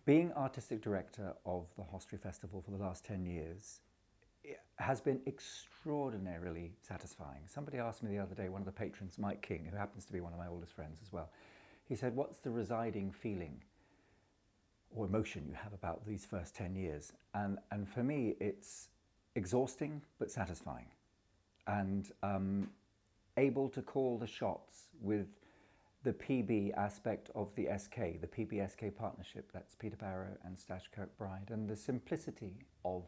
Being artistic director of the Hostry Festival for the last 10 years has been extraordinarily satisfying. Somebody asked me the other day, one of the patrons, Mike King, who happens to be one of my oldest friends as well, he said, what's the residing feeling or emotion you have about these first 10 years? And for me, it's exhausting but satisfying, and able to call the shots with the PB aspect of the SK, the PB-SK partnership, that's Peter Barrow and Stash Kirkbride, and the simplicity of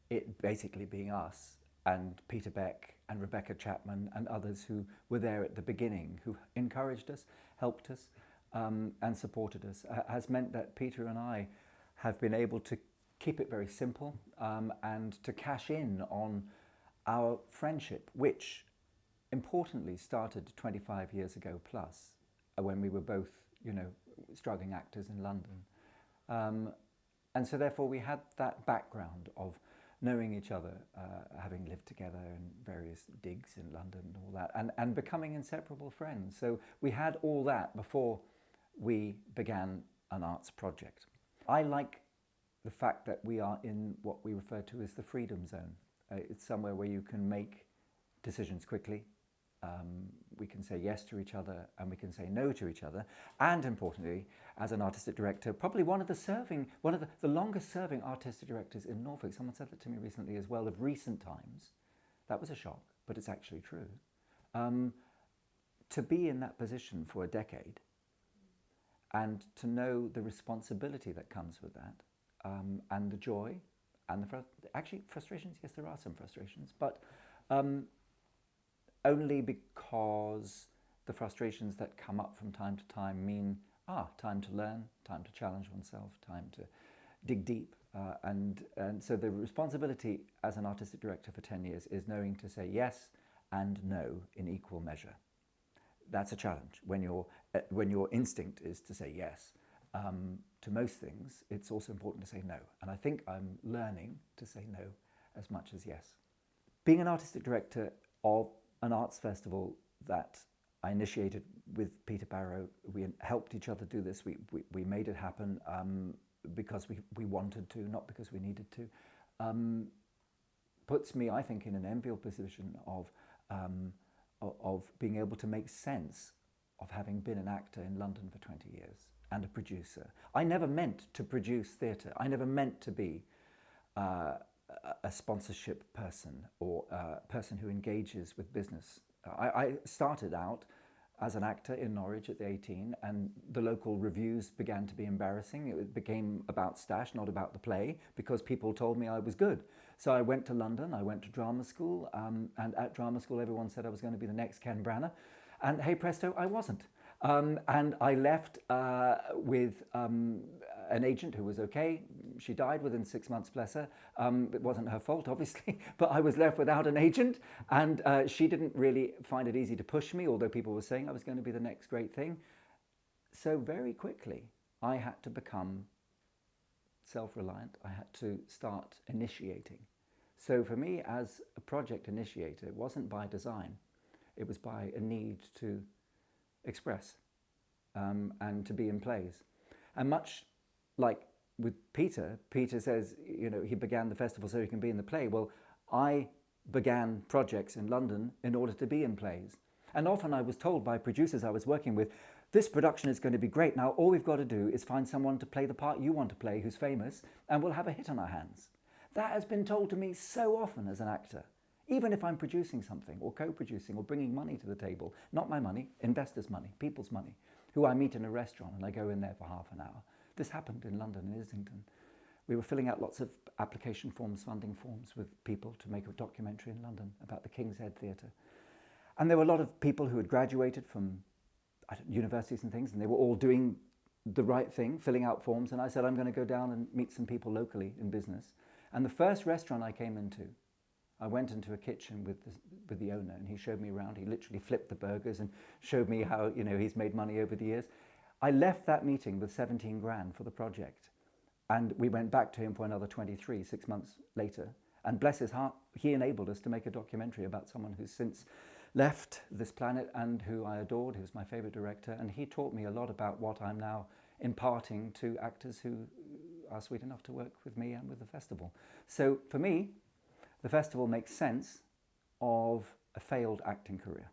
it basically being us and Peter Beck and Rebecca Chapman and others who were there at the beginning, who encouraged us, helped us, and supported us, has meant that Peter and I have been able to keep it very simple, and to cash in on our friendship, which importantly started 25 years ago plus, when we were both, struggling actors in London. And so therefore we had that background of knowing each other, having lived together in various digs in London and all that, and becoming inseparable friends. So we had all that before we began an arts project. I like the fact that we are in what we refer to as the freedom zone. It's somewhere where you can make decisions quickly. We can say yes to each other and we can say no to each other. And importantly, as an artistic director, probably one of the longest serving artistic directors in Norfolk. Someone said that to me recently as well, of recent times. That was a shock, but it's actually true. To be in that position for a decade and to know the responsibility that comes with that, and the joy and actually frustrations. Yes, there are some frustrations, but only because the frustrations that come up from time to time mean time to learn, time to challenge oneself, time to dig deep, and so the responsibility as an artistic director for 10 years is knowing to say yes and no in equal measure. That's a challenge when your instinct is to say yes. To most things, it's also important to say no. And I think I'm learning to say no as much as yes. Being an artistic director of an arts festival that I initiated with Peter Barrow, we helped each other do this. We made it happen because we wanted to, not because we needed to. Puts me, I think, in an enviable position of being able to make sense of having been an actor in London for 20 years. And a producer. I never meant to produce theatre. I never meant to be a sponsorship person or a person who engages with business. I started out as an actor in Norwich at the 18, and the local reviews began to be embarrassing. It became about Stash, not about the play, because people told me I was good. So I went to London, I went to drama school, and at drama school everyone said I was going to be the next Ken Branagh, and hey presto, I wasn't. And I left with an agent who was okay. She died within 6 months, bless her. It wasn't her fault, obviously, but I was left without an agent, and she didn't really find it easy to push me, although people were saying I was going to be the next great thing. So very quickly, I had to become self-reliant. I had to start initiating. So for me, as a project initiator, it wasn't by design. It was by a need to express and to be in plays. And much like with Peter says, he began the festival so he can be in the play. Well, I began projects in London in order to be in plays. And often I was told by producers I was working with, this production is going to be great. Now all we've got to do is find someone to play the part you want to play who's famous, and we'll have a hit on our hands. That has been told to me so often as an actor. Even if I'm producing something or co-producing or bringing money to the table, not my money, investors' money, people's money, who I meet in a restaurant and I go in there for half an hour. This happened in London, in Islington. We were filling out lots of application forms, funding forms with people to make a documentary in London about the King's Head Theatre. And there were a lot of people who had graduated from universities and things, and they were all doing the right thing, filling out forms. And I said, I'm going to go down and meet some people locally in business. And the first restaurant I came into, I went into a kitchen with the owner, and he showed me around. He literally flipped the burgers and showed me how he's made money over the years. I left that meeting with 17 grand for the project, and we went back to him for another 23 6 months later. And bless his heart, he enabled us to make a documentary about someone who's since left this planet and who I adored, who was my favourite director, and he taught me a lot about what I'm now imparting to actors who are sweet enough to work with me and with the festival. So for me, the festival makes sense of a failed acting career.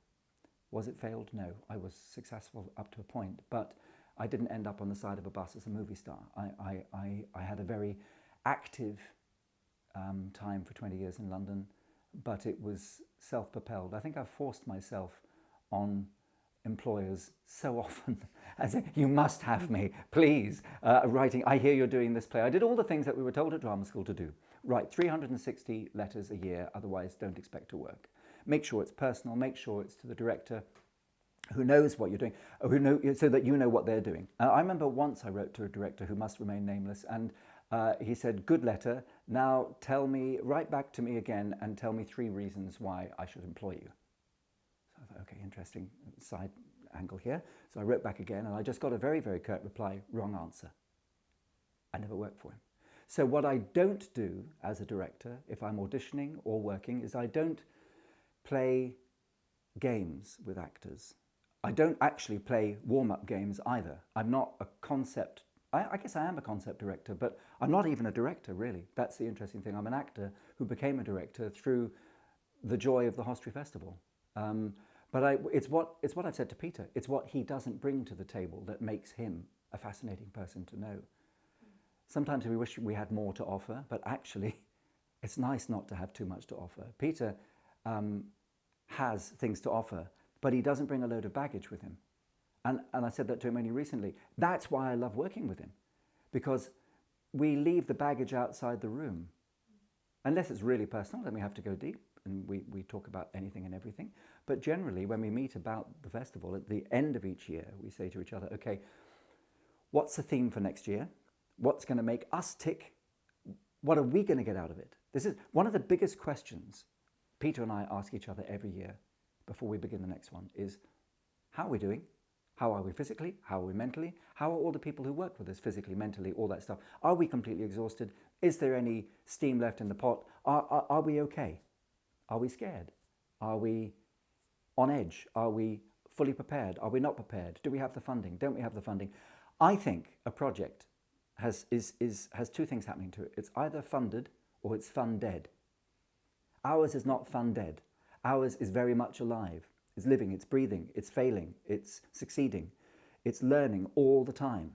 Was it failed? No. I was successful up to a point, but I didn't end up on the side of a bus as a movie star. I had a very active time for 20 years in London, but it was self-propelled. I think I forced myself on employers so often, as in, you must have me, please, writing, I hear you're doing this play. I did all the things that we were told at drama school to do. Write 360 letters a year, otherwise don't expect to work. Make sure it's personal, make sure it's to the director who knows what you're doing, so that you know what they're doing. I remember once I wrote to a director who must remain nameless, and he said, good letter, now write back to me again and tell me 3 reasons why I should employ you. So I thought, okay, interesting side angle here. So I wrote back again, and I just got a very, very curt reply, wrong answer. I never worked for him. So what I don't do as a director, if I'm auditioning or working, is I don't play games with actors. I don't actually play warm-up games either. I'm not a concept, I guess I am a concept director, but I'm not even a director, really. That's the interesting thing. I'm an actor who became a director through the joy of the Hostry Festival. But it's what I've said to Peter. It's what he doesn't bring to the table that makes him a fascinating person to know. Sometimes we wish we had more to offer, but actually it's nice not to have too much to offer. Peter has things to offer, but he doesn't bring a load of baggage with him. And I said that to him only recently. That's why I love working with him, because we leave the baggage outside the room. Unless it's really personal, then we have to go deep and we talk about anything and everything. But generally, when we meet about the festival, at the end of each year, we say to each other, okay, what's the theme for next year? What's going to make us tick? What are we going to get out of it? This is one of the biggest questions Peter and I ask each other every year before we begin the next one is, how are we doing? How are we physically? How are we mentally? How are all the people who work with us physically, mentally, all that stuff? Are we completely exhausted? Is there any steam left in the pot? Are we okay? Are we scared? Are we on edge? Are we fully prepared? Are we not prepared? Do we have the funding? Don't we have the funding? I think a project has 2 things happening to it. It's either funded or it's fun-dead. Ours is not fun-dead. Ours is very much alive. It's living, it's breathing, it's failing, it's succeeding, it's learning all the time.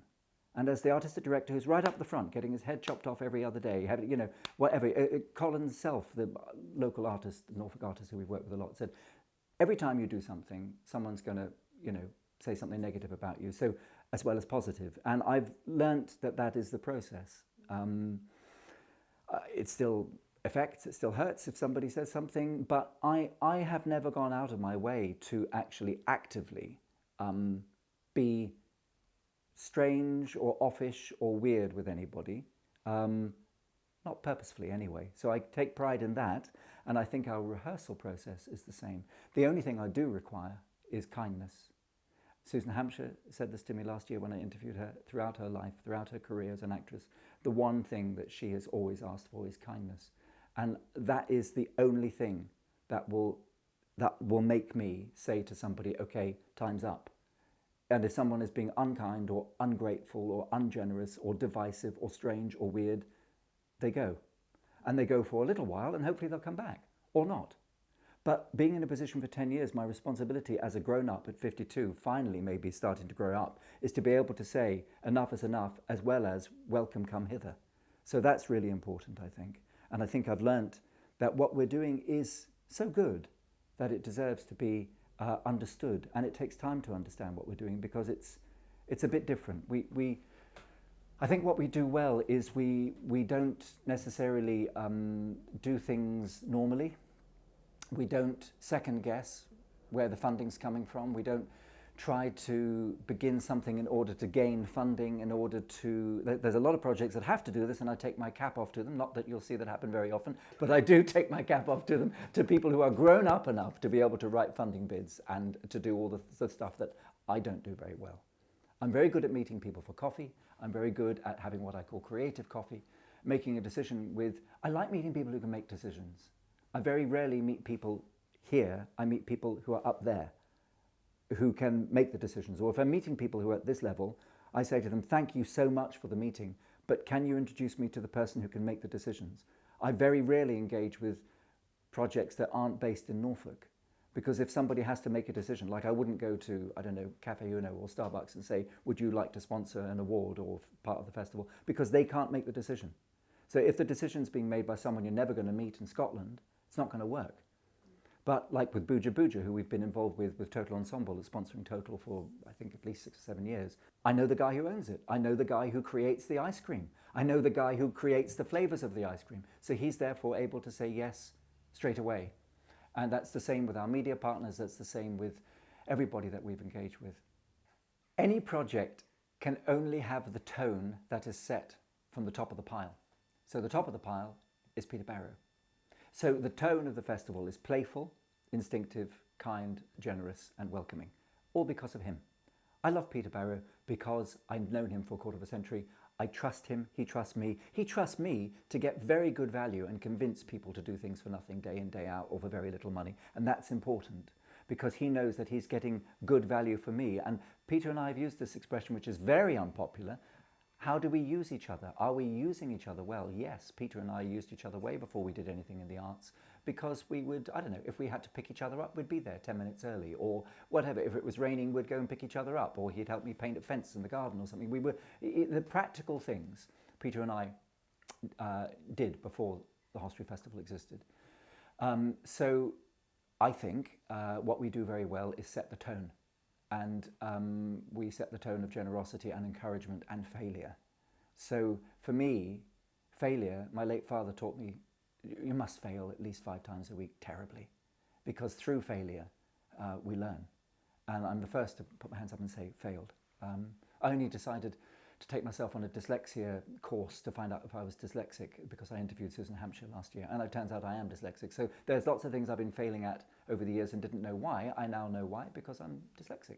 And as the artistic director who's right up the front, getting his head chopped off every other day, having, you know, whatever. Colin Self, the local artist, Norfolk artist who we've worked with a lot, said, every time you do something, someone's going to, you know, say something negative about you, so as well as positive. And I've learnt that that is the process. It still affects, it still hurts if somebody says something, but I have never gone out of my way to actually actively be strange or offish or weird with anybody, not purposefully anyway. So I take pride in that, and I think our rehearsal process is the same. The only thing I do require is kindness. Susan Hampshire said this to me last year when I interviewed her. Throughout her life, throughout her career as an actress, the one thing that she has always asked for is kindness. And that is the only thing that will make me say to somebody, okay, time's up. And if someone is being unkind or ungrateful or ungenerous or divisive or strange or weird, they go. And they go for a little while, and hopefully they'll come back, or not. But being in a position for 10 years, my responsibility as a grown-up at 52, finally maybe starting to grow up, is to be able to say enough is enough, as well as welcome, come hither. So that's really important, I think. And I think I've learnt that what we're doing is so good that it deserves to be understood. And it takes time to understand what we're doing, because it's a bit different. I think what we do well is we don't necessarily do things normally. We don't second guess where the funding's coming from. We don't try to begin something in order to gain funding, in order to... There's a lot of projects that have to do this, and I take my cap off to them. Not that you'll see that happen very often, but I do take my cap off to them, to people who are grown up enough to be able to write funding bids and to do all the stuff that I don't do very well. I'm very good at meeting people for coffee. I'm very good at having what I call creative coffee, making a decision with... I like meeting people who can make decisions. I very rarely meet people here, I meet people who are up there, who can make the decisions. Or if I'm meeting people who are at this level, I say to them, thank you so much for the meeting, but can you introduce me to the person who can make the decisions? I very rarely engage with projects that aren't based in Norfolk, because if somebody has to make a decision, like I wouldn't go to, I don't know, Cafe Uno or Starbucks and say, would you like to sponsor an award or part of the festival? Because they can't make the decision. So if the decision's being made by someone you're never going to meet in Scotland, it's not going to work. But like with Booja Booja, who we've been involved with Total Ensemble, is sponsoring Total for, I think, at least 6 or 7 years. I know the guy who owns it. I know the guy who creates the ice cream. I know the guy who creates the flavors of the ice cream. So he's therefore able to say yes straight away. And that's the same with our media partners. That's the same with everybody that we've engaged with. Any project can only have the tone that is set from the top of the pile. So the top of the pile is Peter Barrow. So the tone of the festival is playful, instinctive, kind, generous and welcoming, all because of him. I love Peter Barrow because I've known him for a quarter of a century. I trust him, he trusts me. He trusts me to get very good value and convince people to do things for nothing day in, day out or for very little money. And that's important because he knows that he's getting good value for me. And Peter and I have used this expression, which is very unpopular. How do we use each other? Are we using each other well? Yes, Peter and I used each other way before we did anything in the arts because we would, I don't know, if we had to pick each other up, we'd be there 10 minutes early or whatever. If it was raining, we'd go and pick each other up or he'd help me paint a fence in the garden or something. We were, the practical things Peter and I did before the Hostry Festival existed. So I think what we do very well is set the tone. And we set the tone of generosity and encouragement and failure. So for me, failure, my late father taught me, you must fail at least 5 times a week terribly, because through failure we learn. And I'm the first to put my hands up and say failed. I only decided to take myself on a dyslexia course to find out if I was dyslexic because I interviewed Susan Hampshire last year, and it turns out I am dyslexic. So there's lots of things I've been failing at over the years and didn't know why. I now know why, because I'm dyslexic.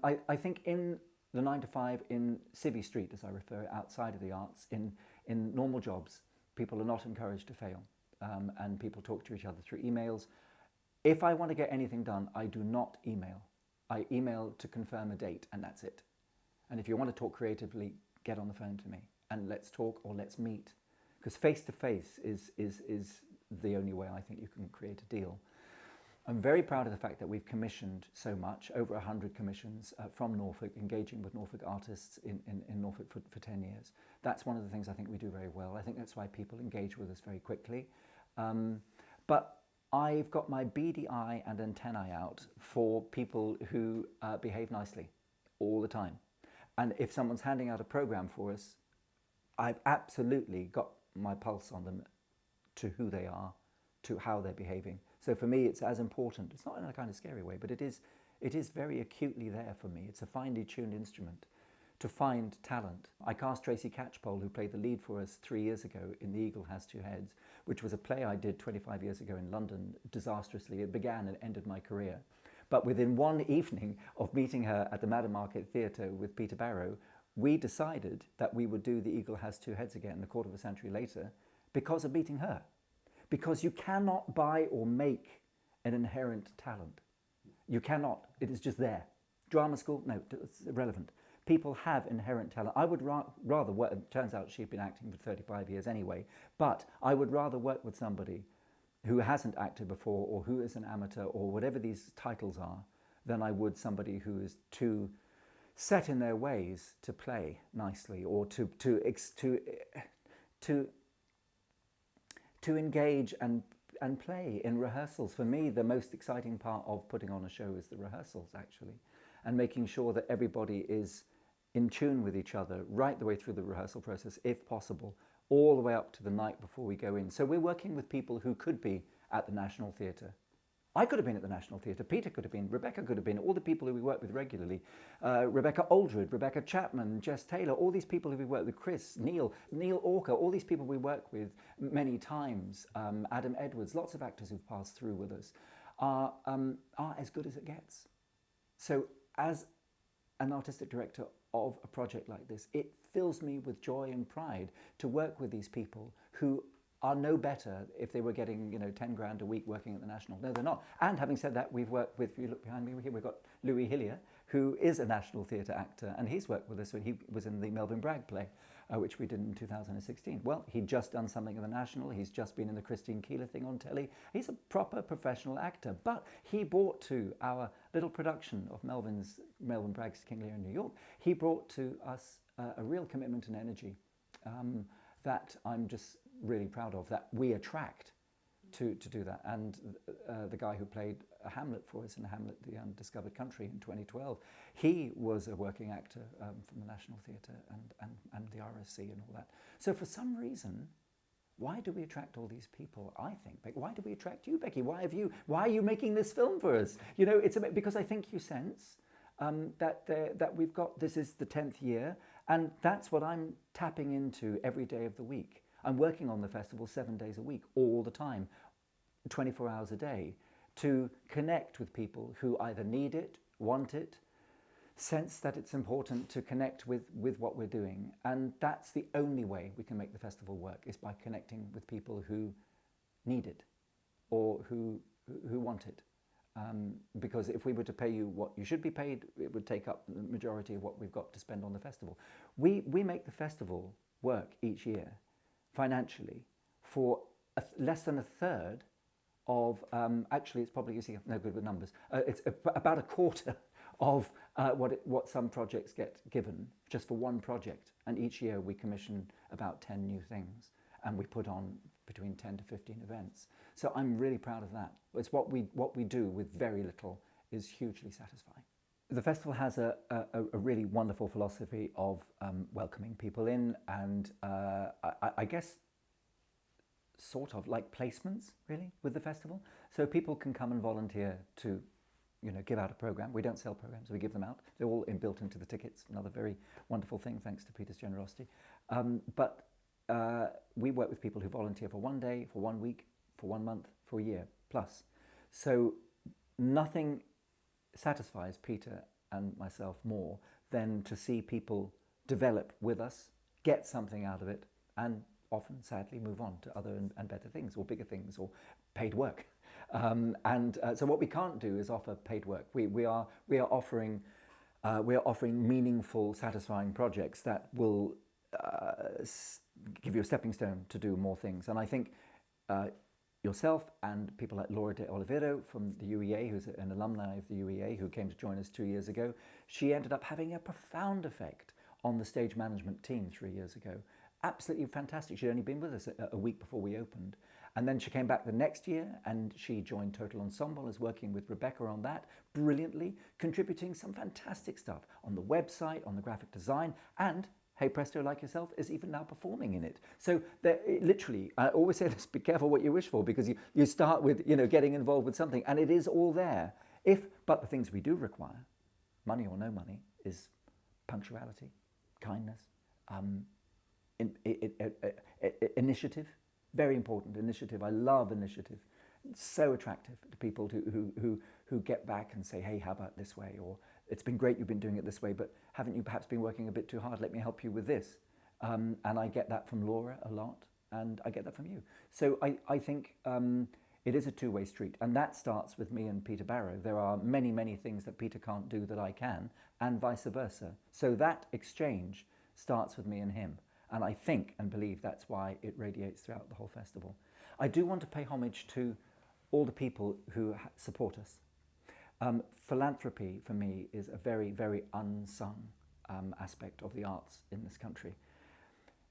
I think in the 9 to 5 in Civvy Street, as I refer it, outside of the arts, in normal jobs, people are not encouraged to fail, and people talk to each other through emails. If I want to get anything done, I do not email. I email to confirm a date, and that's it. And if you want to talk creatively, get on the phone to me and let's talk or let's meet. Because face-to-face is the only way I think you can create a deal. I'm very proud of the fact that we've commissioned so much, over 100 commissions from Norfolk, engaging with Norfolk artists in Norfolk for 10 years. That's one of the things I think we do very well. I think that's why people engage with us very quickly. But I've got my beady eye and antennae out for people who behave nicely all the time. And if someone's handing out a program for us, I've absolutely got my pulse on them to who they are, to how they're behaving. So for me, it's as important. It's not in a kind of scary way, but it is very acutely there for me. It's a finely tuned instrument to find talent. I cast Tracy Catchpole, who played the lead for us 3 years ago in The Eagle Has Two Heads, which was a play I did 25 years ago in London, disastrously. It began and ended my career. But within one evening of meeting her at the Madam Market Theatre with Peter Barrow, we decided that we would do The Eagle Has Two Heads again a quarter of a century later because of meeting her. Because you cannot buy or make an inherent talent. You cannot. It is just there. Drama school? No, it's irrelevant. People have inherent talent. I would rather work, it turns out she'd been acting for 35 years anyway, but I would rather work with somebody who hasn't acted before or who is an amateur or whatever these titles are than I would somebody who is too set in their ways to play nicely or to engage and play in rehearsals. For me, the most exciting part of putting on a show is the rehearsals, actually, and making sure that everybody is in tune with each other right the way through the rehearsal process, if possible, all the way up to the night before we go in. So we're working with people who could be at the National Theatre. I could have been at the National Theatre, Peter could have been, Rebecca could have been, all the people who we work with regularly, Rebecca Aldred, Rebecca Chapman, Jess Taylor, all these people who we work with, Chris, Neil Orker, all these people we work with many times, Adam Edwards, lots of actors who've passed through with us, are as good as it gets. So as an artistic director of a project like this, it fills me with joy and pride to work with these people who are no better if they were getting 10 grand a week working at the National. No, they're not. And having said that, we've worked with, if you look behind me here, we've got Louis Hillier, who is a National Theatre actor, and he's worked with us. He was in the Melvyn Bragg play, which we did in 2016. Well, he'd just done something at the National. He's just been in the Christine Keeler thing on telly. He's a proper professional actor, but he brought to our little production of Melvyn Bragg's King Lear in New York, he brought to us a real commitment and energy that I'm just really proud of, that we attract to do that. And the guy who played Hamlet for us in Hamlet, the Undiscovered Country in 2012, he was a working actor from the National Theatre and the RSC and all that. So for some reason, why do we attract all these people? I think, why do we attract you, Becky? Why are you making this film for us? It's because I think you sense that we've got, this is the 10th year, and that's what I'm tapping into every day of the week. I'm working on the festival 7 days a week, all the time, 24 hours a day, to connect with people who either need it, want it, sense that it's important to connect with what we're doing. And that's the only way we can make the festival work, is by connecting with people who need it or who want it. Because if we were to pay you what you should be paid, it would take up the majority of what we've got to spend on the festival. We make the festival work each year financially for less than a third of, actually it's probably, you see, no good with numbers, it's about a quarter of what some projects get given just for one project. And each year we commission about 10 new things, and we put on between 10 to 15 events. So I'm really proud of that. It's what we do with very little is hugely satisfying. The festival has a really wonderful philosophy of welcoming people in, and I guess sort of like placements, really, with the festival. So people can come and volunteer to give out a program. We don't sell programs, we give them out. They're all built into the tickets, another very wonderful thing, thanks to Peter's generosity. But we work with people who volunteer for 1 day, for 1 week, for 1 month, for a year plus. So nothing satisfies Peter and myself more than to see people develop with us, get something out of it, and often, sadly, move on to other and better things, or bigger things, or paid work. So what we can't do is offer paid work. We are offering meaningful, satisfying projects that will give you a stepping stone to do more things. And I think yourself and people like Laura de Oliveira from the UEA, who's an alumni of the UEA, who came to join us 2 years ago, she ended up having a profound effect on the stage management team 3 years ago. Absolutely fantastic. She'd only been with us a week before we opened. And then she came back the next year and she joined Total Ensemble, is working with Rebecca on that brilliantly, contributing some fantastic stuff on the website, on the graphic design, and hey presto, like yourself, is even now performing in it. So literally, I always say this, be careful what you wish for, because you start with getting involved with something and it is all there. But the things we do require, money or no money, is punctuality, kindness, initiative, very important, initiative. I love initiative. It's so attractive to people who get back and say, hey, how about this way? Or it's been great you've been doing it this way, but haven't you perhaps been working a bit too hard? Let me help you with this. And I get that from Laura a lot, and I get that from you. So I think it is a two-way street, and that starts with me and Peter Barrow. There are many, many things that Peter can't do that I can, and vice versa. So that exchange starts with me and him. And I think and believe that's why it radiates throughout the whole festival. I do want to pay homage to all the people who support us. Philanthropy, for me, is a very, very unsung aspect of the arts in this country.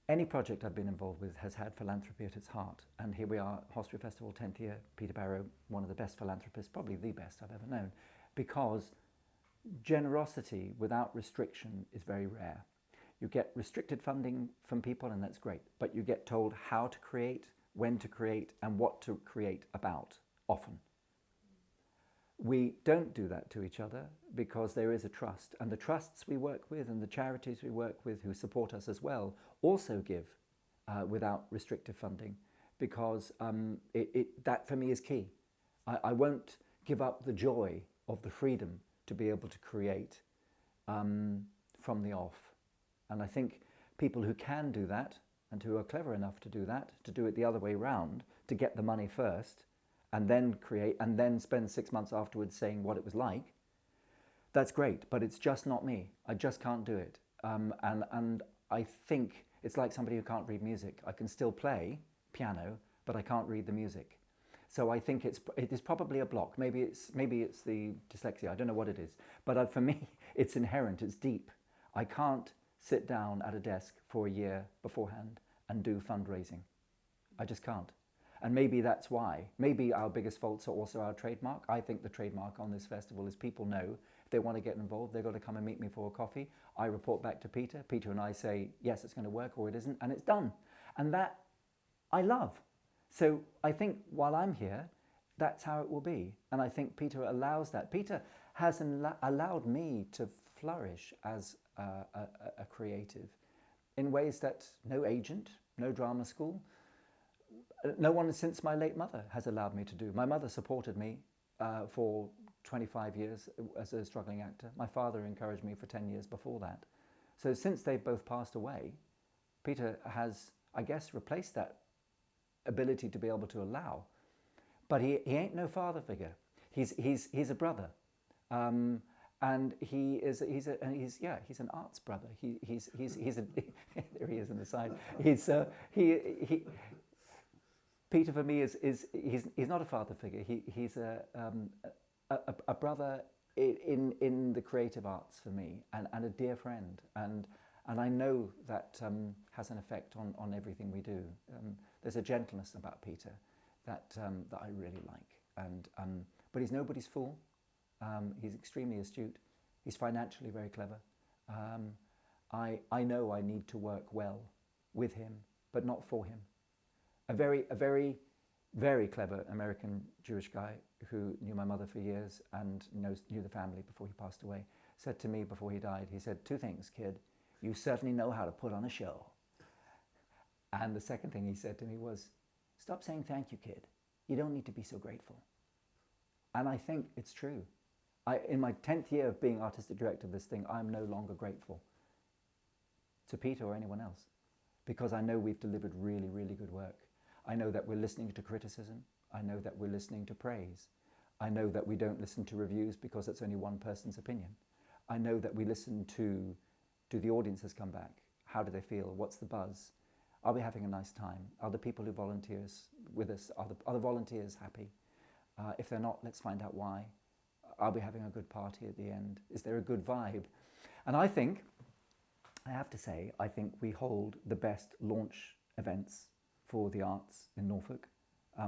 Any project I've been involved with has had philanthropy at its heart. And here we are, Hostry Festival, 10th year, Peter Barrow, one of the best philanthropists, probably the best I've ever known, because generosity without restriction is very rare. You get restricted funding from people, and that's great, but you get told how to create, when to create, and what to create about, often. We don't do that to each other because there is a trust, and the trusts we work with and the charities we work with who support us as well also give without restrictive funding, because that for me is key. I won't give up the joy of the freedom to be able to create from the off. And I think people who can do that and who are clever enough to do that, to do it the other way round, to get the money first, and then create, and then spend 6 months afterwards saying what it was like, that's great, but it's just not me. I just can't do it. And I think it's like somebody who can't read music. I can still play piano, but I can't read the music. So I think it is probably a block. Maybe it's the dyslexia. I don't know what it is. But for me, it's inherent. It's deep. I can't sit down at a desk for a year beforehand and do fundraising. I just can't. And maybe that's why. Maybe our biggest faults are also our trademark. I think the trademark on this festival is people know if they want to get involved, they've got to come and meet me for a coffee. I report back to Peter. Peter and I say, yes, it's going to work, or it isn't, and it's done. And that I love. So I think while I'm here, that's how it will be. And I think Peter allows that. Peter has allowed me to flourish as a creative in ways that no agent, no drama school, no one since my late mother has allowed me to do. My mother supported me for 25 years as a struggling actor. My father encouraged me for 10 years before that. So since they've both passed away, Peter has, I guess, replaced that ability to be able to allow. But he ain't no father figure. He's a brother. And he's an arts brother. He's a there he is on the side. Peter for me he's not a father figure. He's a brother in the creative arts for me, and a dear friend, and I know that has an effect on everything we do. There's a gentleness about Peter that I really like, but he's nobody's fool. He's extremely astute. He's financially very clever. I know I need to work well with him, but not for him. A very, very clever American Jewish guy who knew my mother for years and knew the family before he passed away, said to me before he died, he said, 2 things, kid. You certainly know how to put on a show. And the second thing he said to me was, stop saying thank you, kid. You don't need to be so grateful. And I think it's true. In my 10th year of being artistic director of this thing, I'm no longer grateful to Peter or anyone else, because I know we've delivered really, really good work. I know that we're listening to criticism. I know that we're listening to praise. I know that we don't listen to reviews because it's only one person's opinion. I know that we listen to, do the audience has come back? How do they feel? What's the buzz? Are we having a nice time? Are the people who volunteers with us, are the volunteers happy? If they're not, let's find out why. Are we having a good party at the end? Is there a good vibe? And I have to say, I think we hold the best launch events for the arts in Norfolk.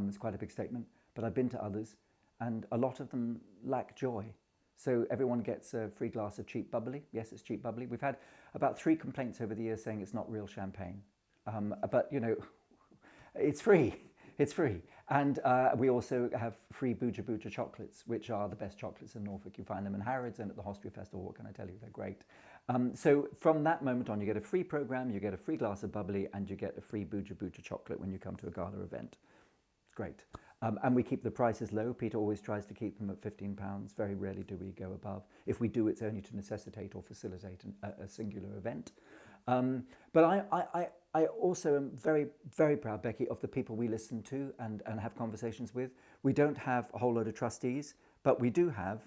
It's quite a big statement, but I've been to others, and a lot of them lack joy. So everyone gets a free glass of cheap bubbly. Yes, it's cheap bubbly. We've had about 3 complaints over the years saying it's not real champagne. But, it's free. It's free. And we also have free Booja Booja chocolates, which are the best chocolates in Norfolk. You find them in Harrods and at the Hostry Festival. What can I tell you? They're great. So from that moment on, you get a free program, you get a free glass of bubbly, and you get a free Booja Booja chocolate when you come to a gala event. It's great. And we keep the prices low. Peter always tries to keep them at £15. Very rarely do we go above. If we do, it's only to necessitate or facilitate a singular event. But I also am very, very proud, Becky, of the people we listen to and have conversations with. We don't have a whole load of trustees, but we do have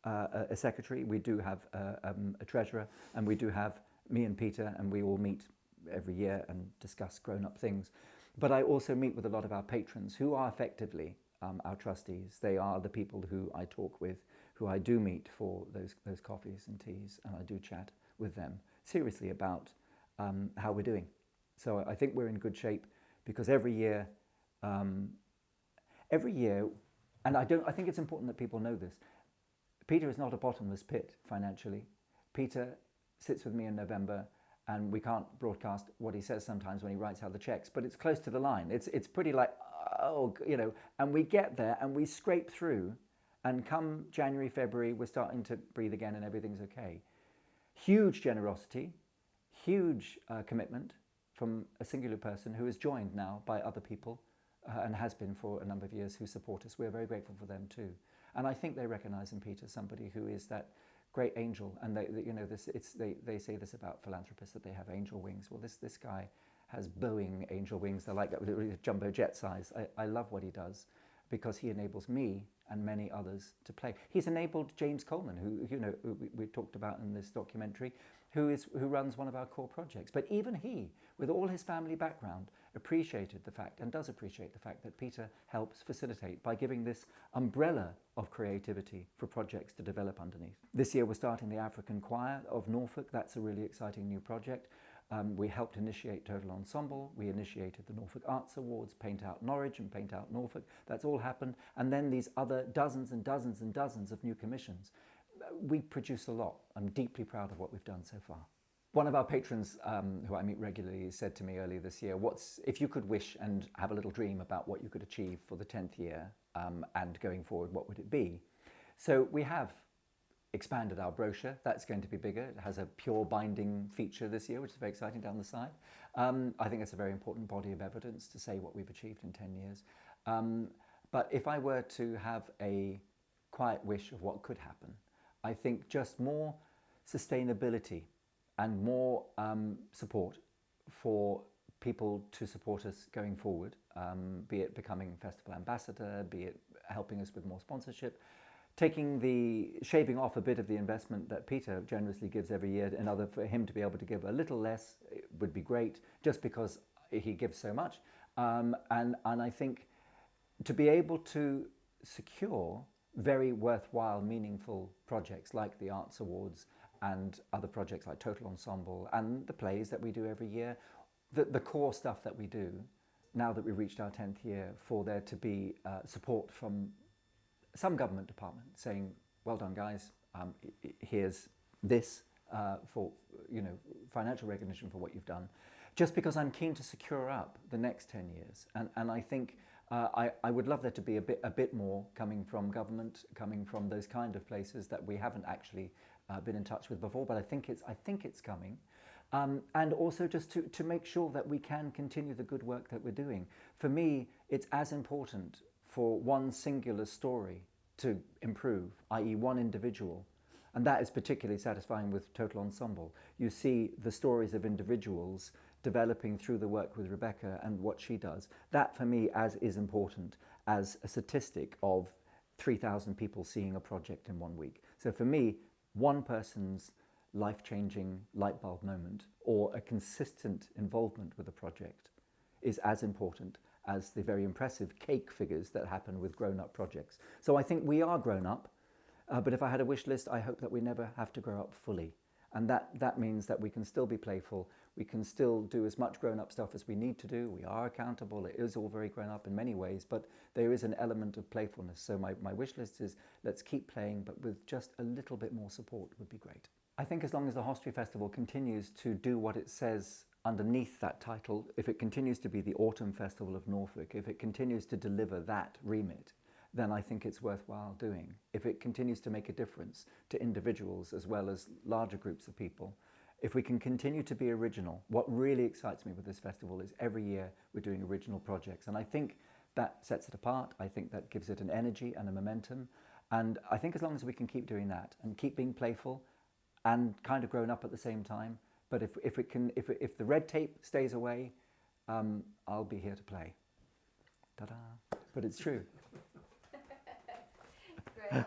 a secretary, we do have a treasurer, and we do have me and Peter, and we all meet every year and discuss grown-up things. But I also meet with a lot of our patrons who are effectively our trustees. They are the people who I talk with, who I do meet for those coffees and teas, and I do chat with them seriously about how we're doing. So I think we're in good shape, because every year, and I think it's important that people know this, Peter is not a bottomless pit financially. Peter sits with me in November, and we can't broadcast what he says sometimes when he writes out the checks, but it's close to the line. It's pretty like, and we get there and we scrape through, and come January, February, we're starting to breathe again and everything's okay. Huge generosity, huge commitment from a singular person who is joined now by other people and has been for a number of years, who support us. We're very grateful for them too. And I think they recognise in Peter somebody who is that great angel. And they say this about philanthropists, that they have angel wings. Well, this guy has Boeing angel wings. They're like jumbo jet size. I love what he does because he enables me and many others to play. He's enabled James Coleman, who we talked about in this documentary, who runs one of our core projects. But even he, with all his family background, appreciated the fact, and does appreciate the fact, that Peter helps facilitate by giving this umbrella of creativity for projects to develop underneath. This year we're starting the African Choir of Norfolk. That's a really exciting new project. We helped initiate Total Ensemble. We initiated the Norfolk Arts Awards, Paint Out Norwich and Paint Out Norfolk. That's all happened. And then these other dozens and dozens and dozens of new commissions. We produce a lot. I'm deeply proud of what we've done so far. One of our patrons, who I meet regularly, said to me earlier this year, if you could wish and have a little dream about what you could achieve for the 10th year and going forward, what would it be? So we have expanded our brochure. That's going to be bigger. It has a pure binding feature this year, which is very exciting down the side. I think it's a very important body of evidence to say what we've achieved in 10 years. But if I were to have a quiet wish of what could happen, I think just more sustainability and more support for people to support us going forward, be it becoming festival ambassador, be it helping us with more sponsorship, shaving off a bit of the investment that Peter generously gives every year, in order for him to be able to give a little less, it would be great, just because he gives so much. And I think to be able to secure very worthwhile, meaningful projects like the Arts Awards and other projects like Total Ensemble and the plays that we do every year, the core stuff that we do, now that we've reached our 10th year, for there to be support from some government department saying, well done guys, here's this for financial recognition for what you've done, just because I'm keen to secure up the next 10 years. And I think I would love there to be a bit more coming from government, coming from those kind of places that we haven't actually been in touch with before, but I think it's coming. And also just to make sure that we can continue the good work that we're doing. For me, it's as important for one singular story to improve, i.e. one individual. And that is particularly satisfying with Total Ensemble. You see the stories of individuals developing through the work with Rebecca and what she does. That for me is important as a statistic of 3,000 people seeing a project in 1 week. So for me, one person's life-changing light bulb moment or a consistent involvement with a project is as important as the very impressive cake figures that happen with grown-up projects. So I think we are grown up, but if I had a wish list, I hope that we never have to grow up fully. And that means that we can still be playful, we can still do as much grown-up stuff as we need to do, we are accountable, it is all very grown-up in many ways, but there is an element of playfulness. So my wish list is, let's keep playing, but with just a little bit more support would be great. I think as long as the Hostry Festival continues to do what it says underneath that title, if it continues to be the Autumn Festival of Norfolk, if it continues to deliver that remit, then I think it's worthwhile doing. If it continues to make a difference to individuals as well as larger groups of people, if we can continue to be original. What really excites me with this festival is every year we're doing original projects, and I think that sets it apart. I think that gives it an energy and a momentum, and I think as long as we can keep doing that and keep being playful and kind of grown up at the same time, but if the red tape stays away, I'll be here to play. Ta-da! But it's true. Great.